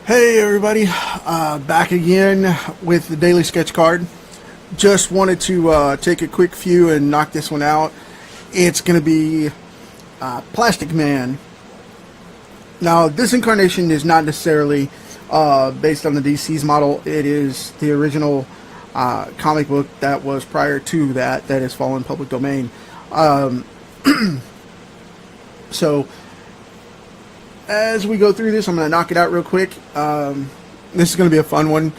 Hey everybody, back again with the daily sketch card. Just wanted to take a quick few and knock this one out. It's going to be PlasticMan. Now, this incarnation is not necessarily based on the DC's model. It is the original comic book that was prior to that has fallen public domain. So as we go through this, I'm going to knock it out real quick. This is going to be a fun one.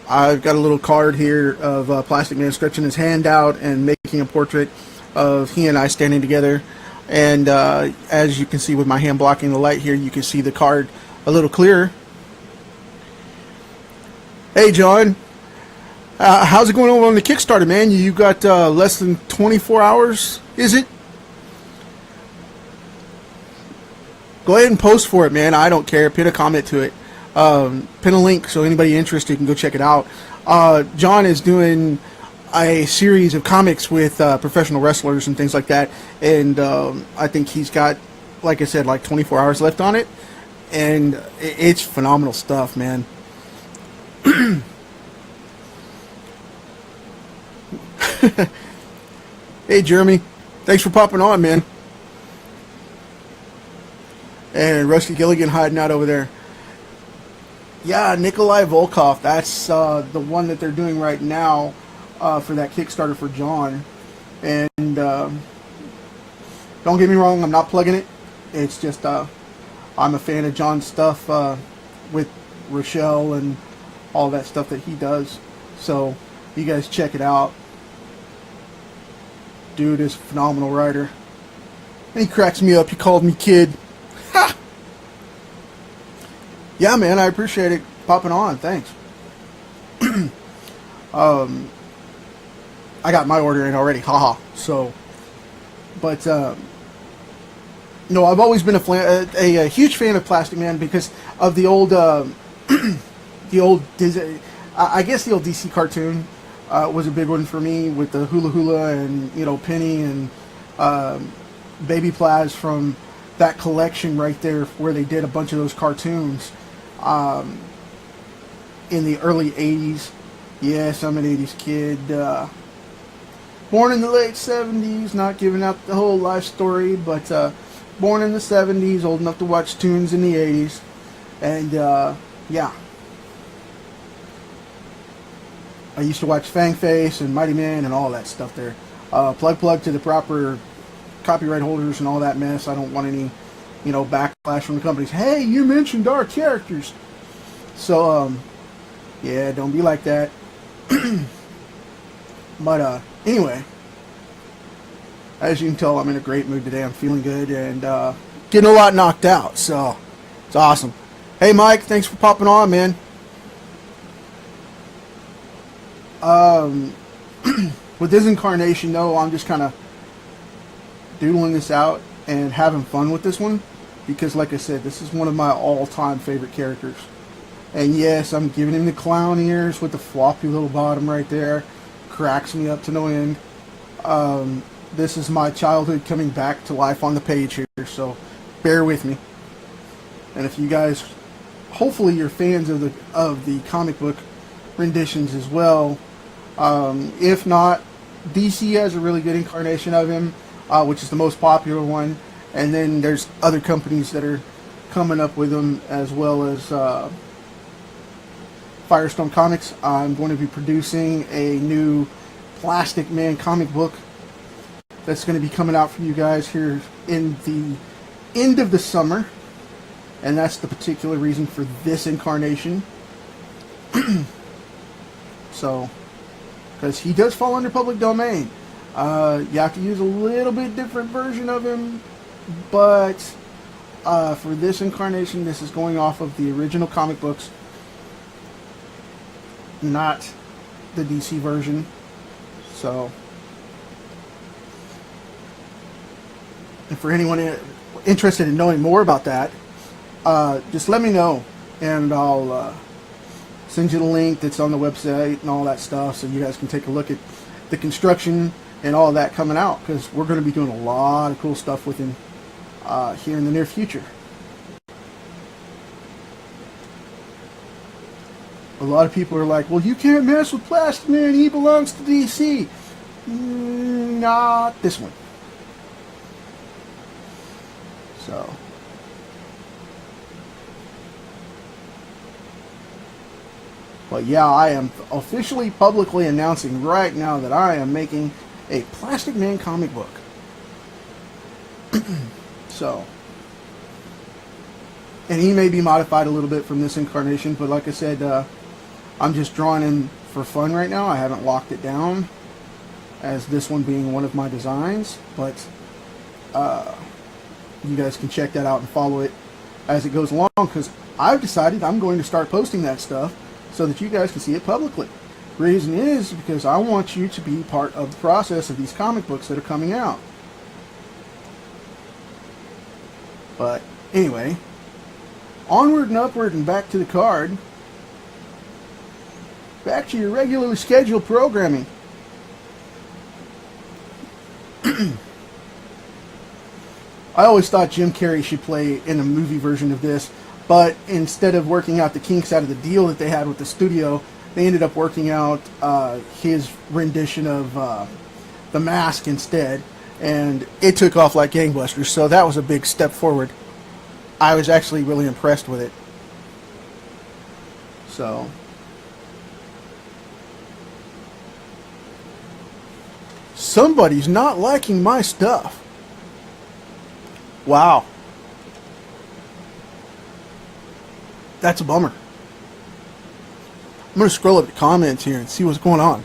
I've got a little card here of PlasticMan stretching his hand out and making a portrait of he and I standing together. And as you can see with my hand blocking the light here, you can see the card a little clearer. Hey John, how's it going over on the Kickstarter, man? You got less than 24 hours, is it? Go ahead and post for it, man. I don't care. Pin a comment to it. Pin a link so anybody interested can go check it out. John is doing a series of comics with professional wrestlers and things like that. And I think he's got, like I said, like 24 hours left on it. And it's phenomenal stuff, man. Hey, Jeremy. Thanks for popping on, man. And Rusty Gilligan hiding out over there. Yeah, Nikolai Volkov. That's the one that they're doing right now for that Kickstarter for John. And don't get me wrong, I'm not plugging it. It's just I'm a fan of John's stuff with Rochelle and all that stuff that he does. So you guys check it out. Dude is a phenomenal writer. And he cracks me up. He called me kid. Ha! Yeah, man, I appreciate it popping on. Thanks. I got my order in already. Haha. So, but no, I've always been a huge fan of PlasticMan because of the old the old Disney, I guess the old DC cartoon was a big one for me with the Hula Hula and Penny and Baby Plaz from that collection right there where they did a bunch of those cartoons in the early 80s. Yes, I'm an 80s kid. Born in the late 70s, not giving out the whole life story, but born in the 70s, old enough to watch tunes in the 80s. And yeah. I used to watch Fangface and Mighty Man and all that stuff there. Plug to the proper copyright holders and all that mess. I don't want any, backlash from the companies. Hey, you mentioned our characters. So, yeah, don't be like that. But, anyway, as you can tell, I'm in a great mood today. I'm feeling good and getting a lot knocked out. So, it's awesome. Hey, Mike, thanks for popping on, man. With this incarnation, though, I'm just kind of doodling this out and having fun with this one because, like I said, this is one of my all-time favorite characters. And yes, I'm giving him the clown ears with the floppy little bottom right there. Cracks me up to no end. This is my childhood coming back to life on the page here, so bear with me. And if you guys, hopefully you're fans of the comic book renditions as well. If not, DC has a really good incarnation of him, which is the most popular one. And then there's other companies that are coming up with them, as well as Firestone Comics. I'm going to be producing a new PlasticMan comic book that's going to be coming out for you guys here in the end of the summer. And that's the particular reason for this incarnation. So, because he does fall under public domain. You have to use a little bit different version of him, but for this incarnation, this is going off of the original comic books, not the DC version. So, and for anyone interested in knowing more about that, just let me know, and I'll send you the link that's on the website and all that stuff so you guys can take a look at the construction and all that coming out, because we're going to be doing a lot of cool stuff with him here in the near future. A lot of people are like, well, you can't mess with PlasticMan, he belongs to DC. Not this one. So. But yeah, I am officially publicly announcing right now that I am making a PlasticMan comic book. So. And he may be modified a little bit from this incarnation, but like I said, I'm just drawing him for fun right now. I haven't locked it down as this one being one of my designs, but you guys can check that out and follow it as it goes along, because I've decided I'm going to start posting that stuff so that you guys can see it publicly. The reason is because I want you to be part of the process of these comic books that are coming out. But anyway, onward and upward and back to the card. Back to your regularly scheduled programming. I always thought Jim Carrey should play in a movie version of this, but instead of working out the kinks out of the deal that they had with the studio, they ended up working out his rendition of The Mask instead, and it took off like gangbusters, so that was a big step forward. I was actually really impressed with it. So. Somebody's not liking my stuff. Wow. That's a bummer. I'm going to scroll up the comments here and see what's going on.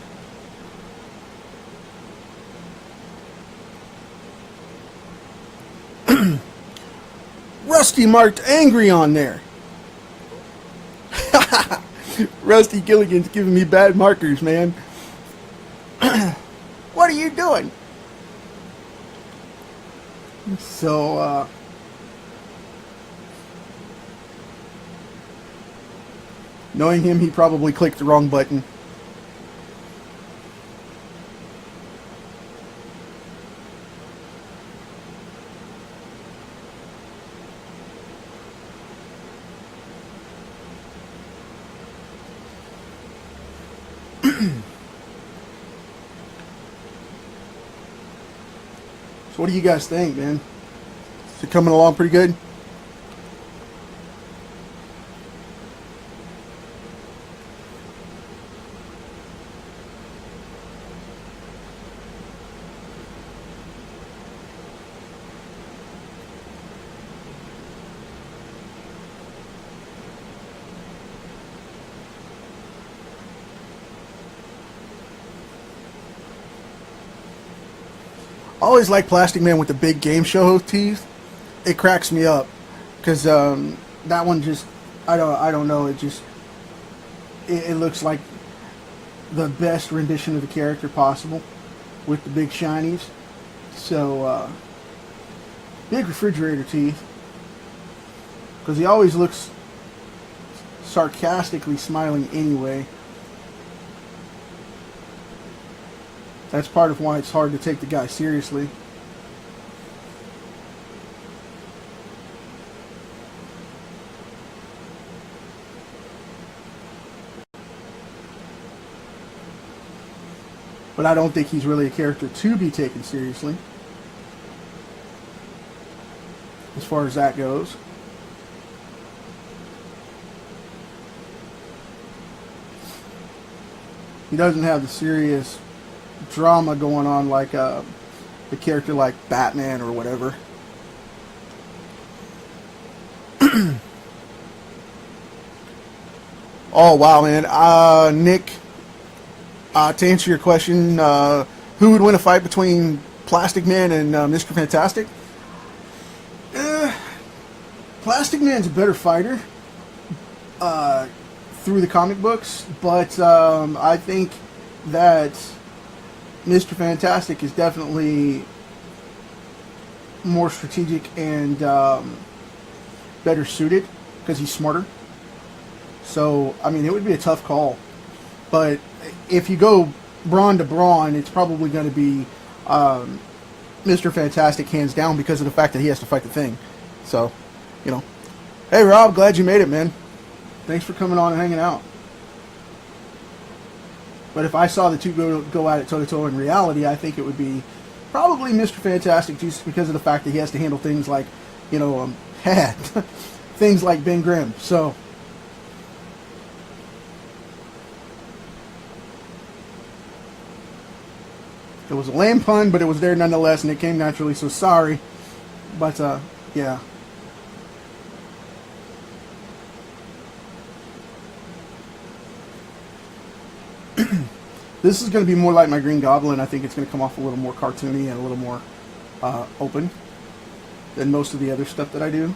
Rusty marked angry on there. Rusty Gilligan's giving me bad markers, man. What are you doing? So, knowing him, he probably clicked the wrong button. So what do you guys think, man? Is it coming along pretty good? I always like PlasticMan with the big game show teeth. It cracks me up because that one just I don't know, it looks like the best rendition of the character possible with the big shinies. So big refrigerator teeth, because he always looks sarcastically smiling anyway. That's part of why it's hard to take the guy seriously. But I don't think he's really a character to be taken seriously, as far as that goes. He doesn't have the serious drama going on like a character like Batman or whatever. Oh wow, man. Nick, to answer your question, who would win a fight between PlasticMan and Mr. Fantastic? PlasticMan's a better fighter through the comic books, but I think that Mr. Fantastic is definitely more strategic and better suited because he's smarter. So, I mean, it would be a tough call. But if you go brawn to brawn, it's probably going to be Mr. Fantastic hands down because of the fact that he has to fight the Thing. So, you know. Hey, Rob, glad you made it, man. Thanks for coming on and hanging out. But if I saw the two go at it toe to toe in reality, I think it would be probably Mr. Fantastic, just because of the fact that he has to handle things like, you know, things like Ben Grimm. So it was a lame pun, but it was there nonetheless, and it came naturally. So sorry, but yeah. This is going to be more like my Green Goblin. I think it's going to come off a little more cartoony and a little more open than most of the other stuff that I do.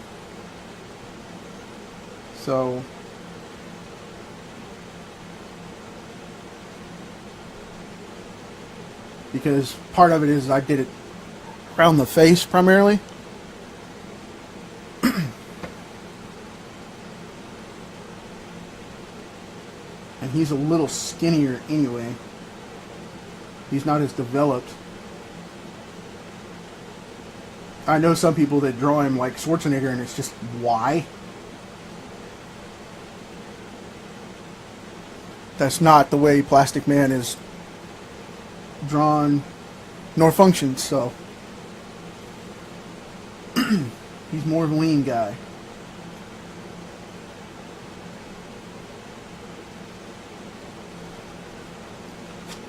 So because part of it is I did it around the face primarily. And he's a little skinnier anyway. He's not as developed. I know some people that draw him like Schwarzenegger, and it's just, why? That's not the way Plastic Man is drawn nor functions, so he's more of a lean guy.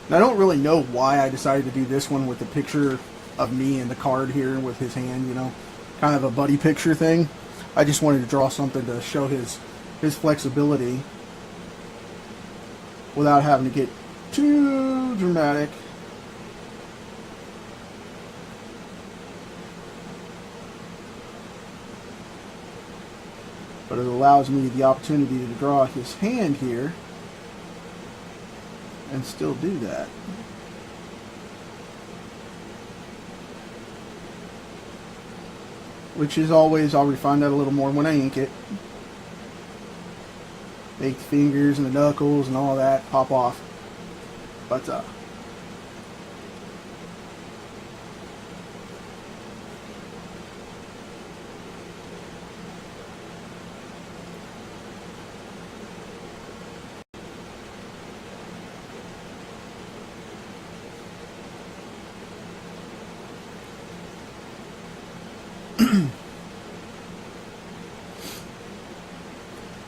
And I don't really know why I decided to do this one with the picture of me and the card here with his hand, you know, kind of a buddy picture thing. I just wanted to draw something to show his flexibility without having to get too dramatic. But it allows me the opportunity to draw his hand here and still do that. Which is always, I'll refine that a little more when I ink it. Make the fingers and the knuckles and all that pop off. But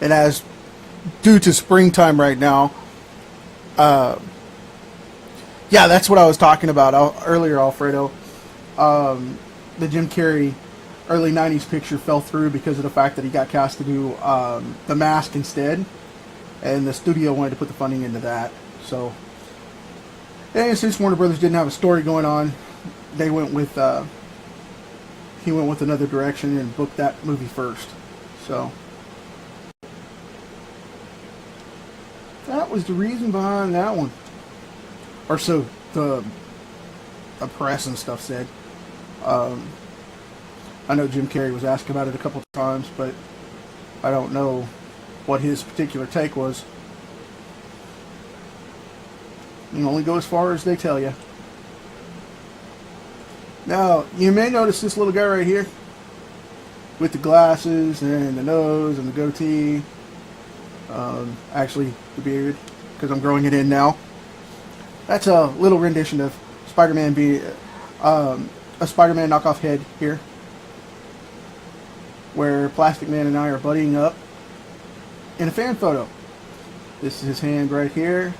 and as due to springtime right now, yeah, that's what I was talking about earlier, Alfredo. The Jim Carrey early 90s picture fell through because of the fact that he got cast to do The Mask instead, and the studio wanted to put the funding into that. So, and since Warner Brothers didn't have a story going on, they went with he went with another direction and booked that movie first. So that was the reason behind that one, or so the press and stuff said. I know Jim Carrey was asked about it a couple of times, but I don't know what his particular take was. You only go as far as they tell you. Now, you may notice this little guy right here with the glasses and the nose and the goatee. Actually, the beard, because I'm growing it in now. That's a little rendition of Spider-Man a Spider-Man knockoff head here, where Plastic Man and I are buddying up in a fan photo. This is his hand right here.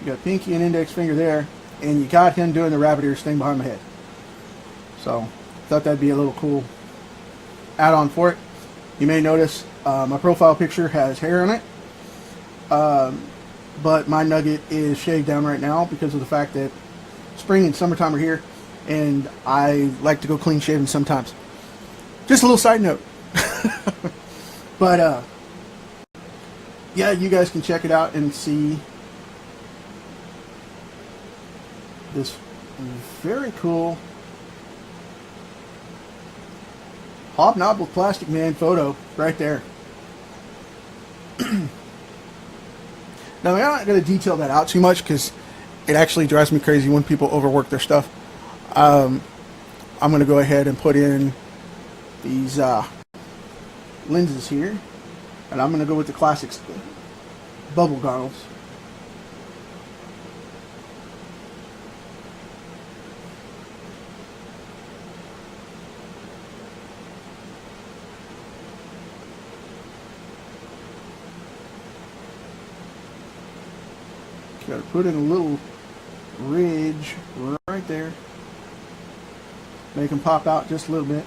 You got pinky and index finger there, and you got him doing the rabbit ears thing behind my head. So, thought that'd be a little cool add-on for it. You may notice my profile picture has hair on it, but my nugget is shaved down right now because of the fact that spring and summertime are here, and I like to go clean shaven sometimes. Just a little side note. But yeah, you guys can check it out and see this very cool Hobnob with Plastic Man photo right there. Now, I'm not going to detail that out too much because it actually drives me crazy when people overwork their stuff. I'm going to go ahead and put in these lenses here, and I'm going to go with the classic bubble goggles. Got to put in a little ridge right there. Make them pop out just a little bit.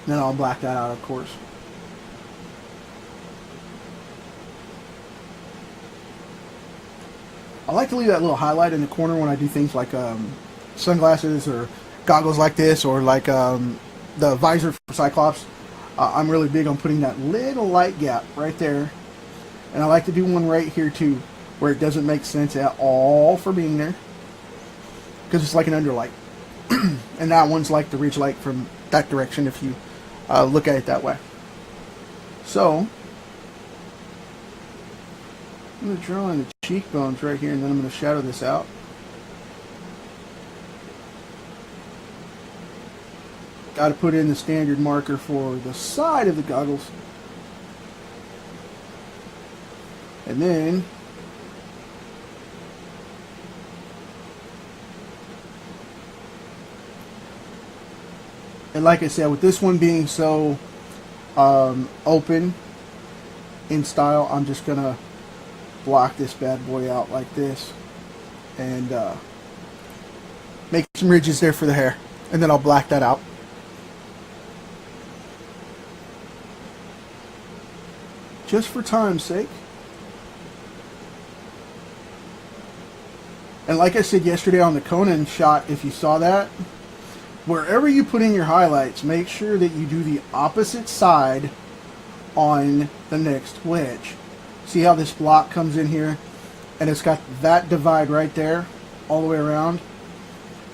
Then I'll black that out, of course. I like to leave that little highlight in the corner when I do things like sunglasses or goggles like this, or like the visor for Cyclops. I'm really big on putting that little light gap right there. And I like to do one right here too, where it doesn't make sense at all for being there, because it's like an underlight. And that one's like the ridge light from that direction if you look at it that way. So I'm going to draw in the cheekbones right here, and then I'm going to shadow this out. Got to put in the standard marker for the side of the goggles. And then like I said, with this one being so open in style, I'm just going to block this bad boy out like this and make some ridges there for the hair, and then I'll black that out. Just for time's sake. And like I said yesterday on the Conan shot, if you saw that, wherever you put in your highlights, make sure that you do the opposite side on the next wedge. See how this block comes in here and it's got that divide right there all the way around?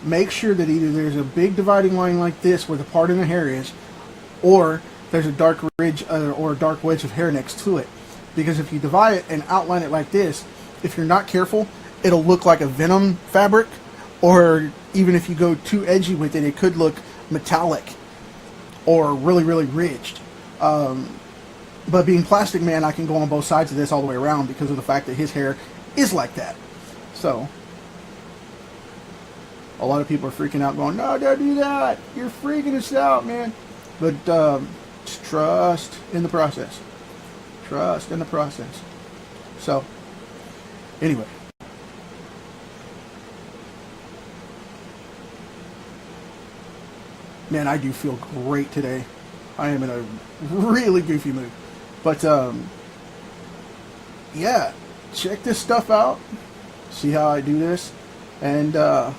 Make sure that either there's a big dividing line like this where the part in the hair is, or there's a dark ridge or a dark wedge of hair next to it. Because if you divide it and outline it like this, if you're not careful, it'll look like a Venom fabric, or even if you go too edgy with it, it could look metallic or really, really ridged. But being PlasticMan, I can go on both sides of this all the way around because of the fact that his hair is like that. So a lot of people are freaking out going, no, don't do that. You're freaking us out, man. But just trust in the process. Trust in the process. So anyway. Man, I do feel great today. I am in a really goofy mood. But, yeah, check this stuff out. See how I do this. And go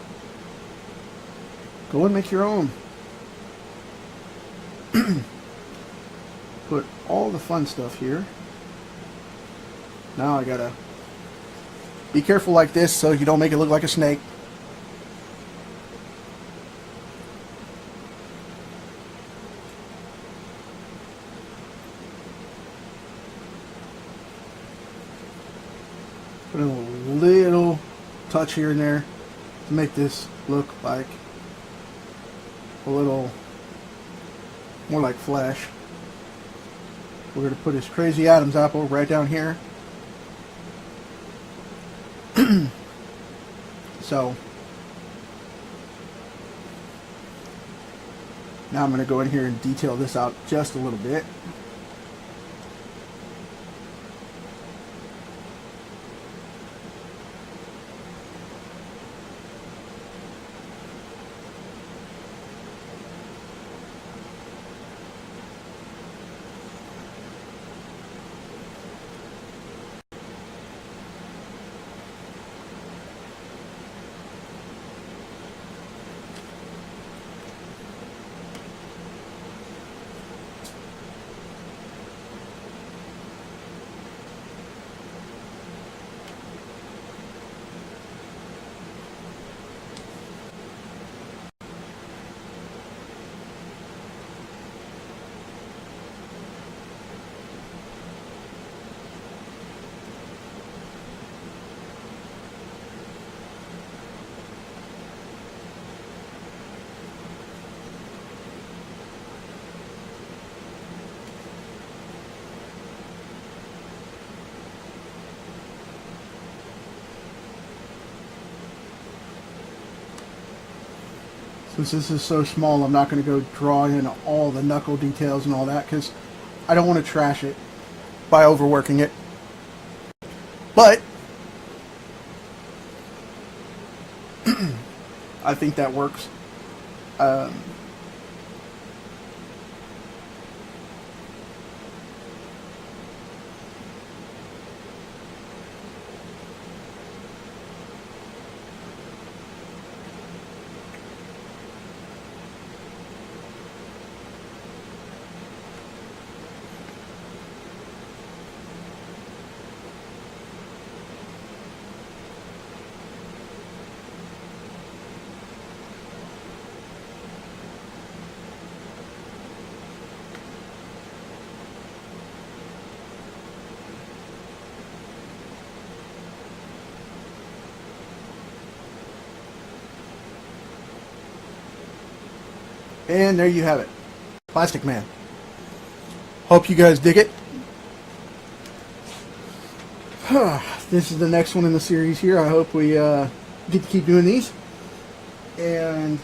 and make your own. Put all the fun stuff here. Now I gotta be careful like this so you don't make it look like a snake. Put in a little touch here and there to make this look like a little more like flesh. We're going to put his crazy Adam's apple right down here. So now I'm going to go in here and detail this out just a little bit. Since this is so small, I'm not going to go draw in all the knuckle details and all that, because I don't want to trash it by overworking it. But I think that works. And there you have it. PlasticMan. Hope you guys dig it. This is the next one in the series here. I hope we get to keep doing these. And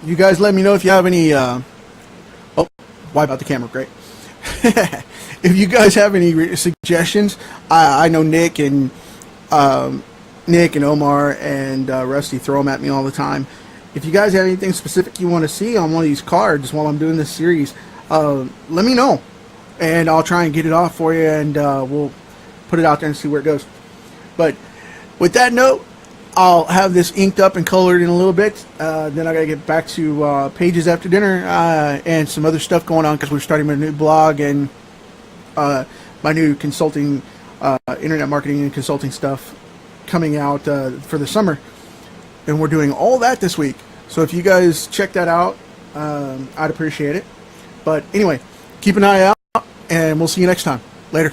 you guys let me know if you have any... oh, wipe out the camera. Great. If you guys have any suggestions, I know Nick and Omar and Rusty throw them at me all the time. If you guys have anything specific you want to see on one of these cards while I'm doing this series, let me know, and I'll try and get it off for you, and we'll put it out there and see where it goes. But with that note, I'll have this inked up and colored in a little bit. Then I gotta get back to pages after dinner and some other stuff going on, because we're starting my new blog and my new consulting, internet marketing and consulting stuff coming out for the summer. And we're doing all that this week. So if you guys check that out, I'd appreciate it. But anyway, keep an eye out, and we'll see you next time. Later.